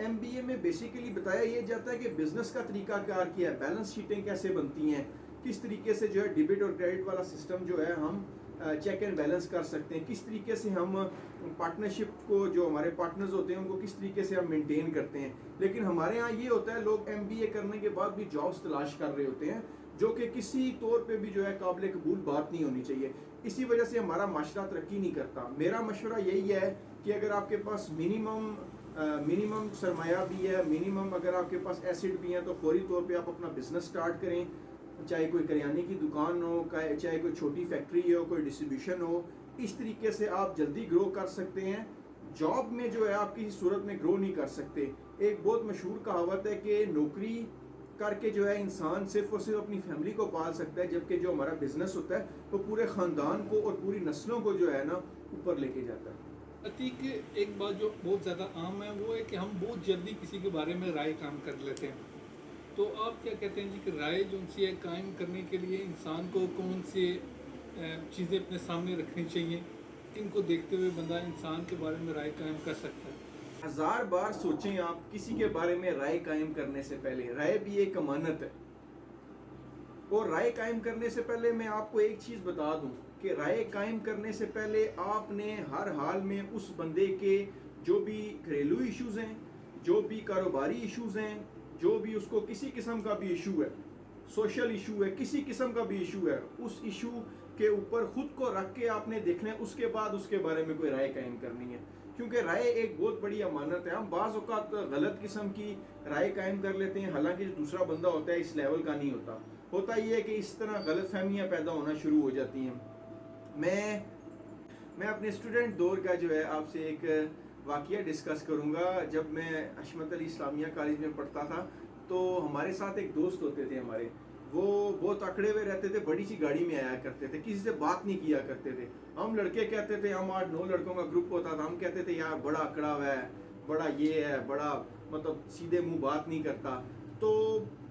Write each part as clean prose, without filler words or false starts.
MBA میں basically بتایا یہ جاتا ہے کہ بزنس کا طریقہ کار کیا ہے, بیلنس شیٹیں کیسے بنتی ہیں, کس طریقے سے جو ہے ڈیبٹ اور کریڈٹ والا سسٹم جو ہے ہم چیک اینڈ بیلنس کر سکتے ہیں, کس طریقے سے ہم پارٹنرشپ کو, جو ہمارے پارٹنرز ہوتے ہیں ان کو کس طریقے سے ہم مینٹین کرتے ہیں. لیکن ہمارے ہاں یہ ہوتا ہے لوگ MBA کرنے کے بعد بھی جابس تلاش کر رہے ہوتے ہیں, جو کہ کسی طور پہ بھی جو ہے قابل قبول بات نہیں ہونی چاہیے. اسی وجہ سے ہمارا معاشرہ ترقی نہیں کرتا. میرا مشورہ یہی ہے کہ اگر آپ کے پاس منیمم سرمایہ بھی ہے, منیمم اگر آپ کے پاس ایسٹ بھی ہیں, تو فوری طور پہ آپ اپنا بزنس سٹارٹ کریں, چاہے کوئی کریانے کی دکان ہو, چاہے کوئی چھوٹی فیکٹری ہو, کوئی ڈسٹریبیوشن ہو. اس طریقے سے آپ جلدی گرو کر سکتے ہیں. جاب میں جو ہے آپ کسی صورت میں گرو نہیں کر سکتے. ایک بہت مشہور کہاوت ہے کہ نوکری کر کے جو ہے انسان صرف اور صرف اپنی فیملی کو پال سکتا ہے, جبکہ جو ہمارا بزنس ہوتا ہے وہ پورے خاندان کو اور پوری نسلوں کو جو ہے نا اوپر لے کے جاتا ہے. عتیق, ایک بات جو بہت زیادہ عام ہے وہ ہے کہ ہم بہت جلدی کسی کے بارے میں رائے کام کر لیتے ہیں. تو آپ کیا کہتے ہیں جی کہ رائے جو ان سے قائم کرنے کے لیے انسان کو کون سی چیزیں اپنے سامنے رکھنی چاہیے, ان کو دیکھتے ہوئے بندہ انسان کے بارے میں رائے قائم کر سکتا ہے؟ 1000 بار سوچیں آپ کسی کے بارے میں رائے قائم کرنے سے پہلے. رائے بھی ایک امانت ہے, اور رائے قائم کرنے سے پہلے میں آپ کو ایک چیز بتا دوں کہ رائے قائم کرنے سے پہلے آپ نے ہر حال میں اس بندے کے جو بھی گھریلو ایشوز ہیں, جو بھی کاروباری ایشوز ہیں, جو بھی اس کو کسی قسم کا بھی ایشو ہے, سوشل ایشو ہے, کسی قسم کا بھی ایشو ہے, اس ایشو کے اوپر خود کو رکھ کے آپ نے دیکھنا ہے, اس کے بعد اس کے بارے میں کوئی رائے قائم کرنی ہے. کیونکہ رائے ایک بہت بڑی امانت ہے. ہم بعض اوقات غلط قسم کی رائے قائم کر لیتے ہیں, حالانکہ جو دوسرا بندہ ہوتا ہے اس لیول کا نہیں ہوتا. ہوتا یہ ہے کہ اس طرح غلط فہمیاں پیدا ہونا شروع ہو جاتی ہیں. میں اپنے اسٹوڈنٹ دور کا جو ہے آپ سے ایک واقعہ ڈسکس کروں گا. جب میں حشمت علی اسلامیہ کالج میں پڑھتا تھا تو ہمارے ساتھ ایک دوست ہوتے تھے ہمارے, وہ بہت اکڑے ہوئے رہتے تھے, بڑی سی گاڑی میں آیا کرتے تھے, کسی سے بات نہیں کیا کرتے تھے. ہم لڑکے کہتے تھے, ہم 8-9 لڑکوں کا گروپ ہوتا تھا, ہم کہتے تھے یار بڑا اکڑا ہوا ہے, بڑا یہ ہے, بڑا مطلب سیدھے منہ بات نہیں کرتا. تو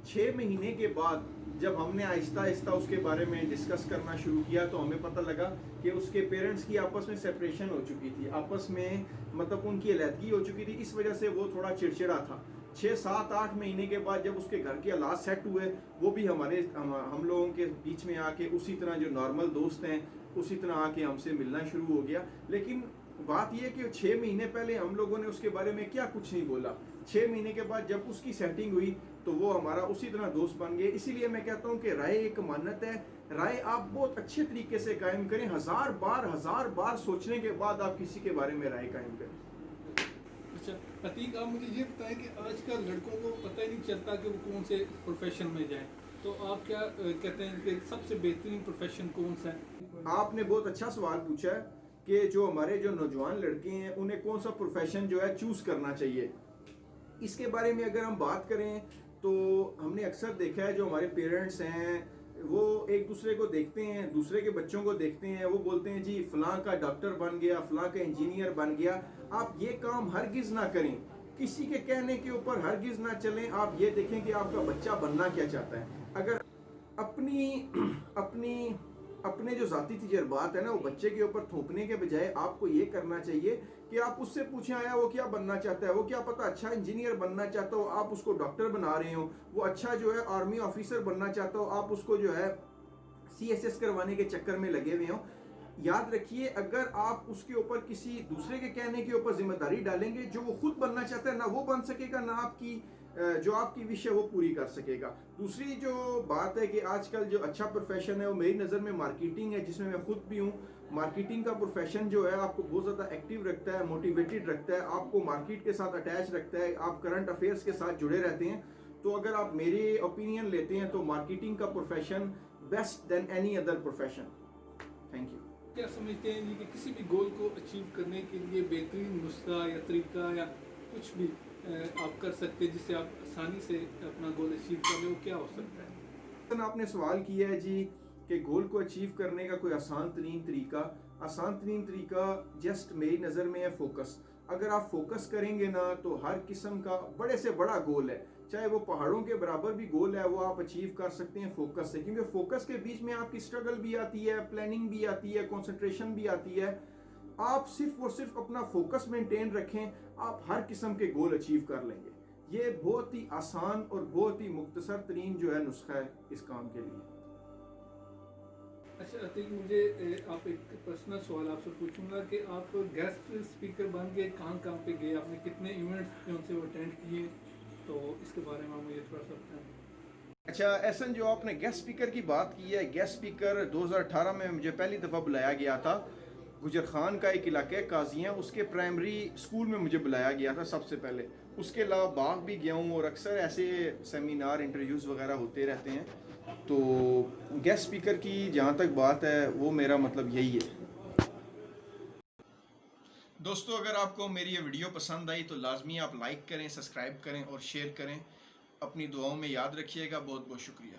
6 مہینے کے بعد جب ہم نے آہستہ آہستہ اس کے بارے میں ڈسکس کرنا شروع کیا تو ہمیں پتہ لگا کہ اس کے پیرنٹس کی آپس میں سیپریشن ہو چکی تھی, آپس میں مطلب ان کی علیحدگی ہو چکی تھی. اس وجہ سے وہ تھوڑا چڑچڑا تھا. 6-7-8 مہینے کے بعد جب اس کے گھر کے حالات سیٹ ہوئے, وہ بھی ہم لوگوں کے بیچ میں آ کے اسی طرح جو نارمل دوست ہیں اسی طرح آ کے ہم سے ملنا شروع ہو گیا. لیکن بات یہ کہ 6 مہینے پہلے ہم لوگوں نے اس کے بارے میں کیا کچھ نہیں بولا. 6 مہینے کے بعد جب اس کی سیٹنگ ہوئی تو وہ ہمارا اسی طرح دوست بن گئے. اسی لیے میں کہتا ہوں کہ رائے ایک امانت ہے. رائے آپ بہت اچھے طریقے سے قائم کریں. 1000 بار سوچنے کے بعد آپ کسی کے بارے میں رائے قائم کریں. اچھا عتیق, آپ مجھے یہ بتائیں کہ آج کل لڑکوں کو پتہ ہی نہیں چلتا کہ وہ کون سے پروفیشن میں جائیں, تو آپ کیا کہتے ہیں کہ سب سے بہترین پروفیشن کون سا ہے؟ آپ نے بہت اچھا سوال پوچھا ہے کہ جو ہمارے جو نوجوان لڑکے ہیں انہیں کون سا پروفیشن جو ہے چوز کرنا چاہیے. اس کے بارے میں اگر ہم بات کریں تو ہم نے اکثر دیکھا ہے جو ہمارے پیرنٹس ہیں وہ ایک دوسرے کو دیکھتے ہیں, دوسرے کے بچوں کو دیکھتے ہیں, وہ بولتے ہیں جی فلاں کا ڈاکٹر بن گیا, فلاں کا انجینئر بن گیا. آپ یہ کام ہرگز نہ کریں, کسی کے کہنے کے اوپر ہرگز نہ چلیں. آپ یہ دیکھیں کہ آپ کا بچہ بننا کیا چاہتا ہے. اگر اپنے جو ذاتی تجربات ہیں نا وہ بچے کے اوپر تھوپنے کے بجائے آپ کو یہ کرنا چاہیے کہ آپ اس سے پوچھیں آیا وہ کیا بننا چاہتا ہے. وہ کیا پتہ اچھا انجینئر بننا چاہتا ہو, آپ اس کو ڈاکٹر بنا رہے ہو. وہ اچھا جو ہے آرمی آفیسر بننا چاہتا ہو, آپ اس کو جو ہے CSS کروانے کے چکر میں لگے ہوئے ہوں. یاد رکھیے اگر آپ اس کے اوپر کسی دوسرے کے کہنے کے اوپر ذمہ داری ڈالیں گے, جو وہ خود بننا چاہتا ہے نہ وہ بن سکے گا, نہ آپ کی جو آپ کی وش ہے وہ پوری کر سکے گا. دوسری جو بات ہے کہ آج کل جو اچھا پروفیشن ہے وہ میری نظر میں مارکیٹنگ ہے, جس میں خود بھی ہوں. مارکیٹنگ کا پروفیشن جو ہے آپ کو بہت زیادہ ایکٹیو رکھتا ہے, موٹیویٹڈ رکھتا ہے, آپ کو مارکیٹ کے ساتھ اٹیچ رکھتا ہے, آپ کرنٹ افیئرس کے ساتھ جڑے رہتے ہیں. تو اگر آپ میری اوپینین لیتے ہیں تو مارکیٹنگ کا profession best than any other profession. Thank you. کیا سمجھتے ہیں جی کہ کسی بھی گول کو اچیو کرنے کے لیے بہترین نسخہ یا طریقہ یا کچھ بھی آپ کر سکتے جس سے آپ آسانی سے اپنا گول اچیو کر لیں, وہ کیا ہو سکتا ہے؟ آپ نے سوال کیا ہے جی کہ گول کو اچیو کرنے کا کوئی آسان ترین طریقہ جسٹ میری نظر میں ہے فوکس. اگر آپ فوکس کریں گے نا تو ہر قسم کا بڑے سے بڑا گول ہے, چاہے وہ پہاڑوں کے برابر بھی گول ہے, وہ آپ اچیو کر سکتے ہیں فوکس سے. کیونکہ فوکس کے بیچ میں آپ کی سٹرگل بھی آتی ہے, پلاننگ بھی آتی ہے, کنسنٹریشن بھی آتی ہے. آپ صرف اور صرف اپنا فوکس مینٹین رکھیں, آپ ہر قسم کے گول اچیو کر لیں گے. یہ بہت ہی آسان اور بہت ہی مختصر ترین جو ہے نسخہ ہے اس کام کے لیے. اچھا عتیق, مجھے آپ ایک پرسنل سوال آپ سے پوچھوں گا کہ آپ گیسٹ اسپیکر بن کے کہاں پہ گئے, آپ نے کتنے ایونٹس جو ان سے وہ اٹینڈ کیے, تو اس کے بارے میں آپ مجھے تھوڑا سا بتائیں. اچھا احسن, جو آپ نے گیسٹ اسپیکر کی بات کی ہے, گیسٹ اسپیکر 2018 میں مجھے پہلی دفعہ بلایا گیا تھا. گجر خان کا ایک علاقہ ہے قاضیاں, اس کے پرائمری اسکول میں مجھے بلایا گیا تھا سب سے پہلے. اس کے علاوہ باغ بھی گیا ہوں, اور اکثر ایسے سیمینار انٹرویوز وغیرہ ہوتے رہتے ہیں. تو گیسٹ اسپیکر کی جہاں تک بات ہے وہ میرا مطلب یہی ہے. دوستو, اگر آپ کو میری یہ ویڈیو پسند آئی تو لازمی آپ لائک کریں, سبسکرائب کریں اور شیئر کریں. اپنی دعاؤں میں یاد رکھیے گا. بہت بہت شکریہ.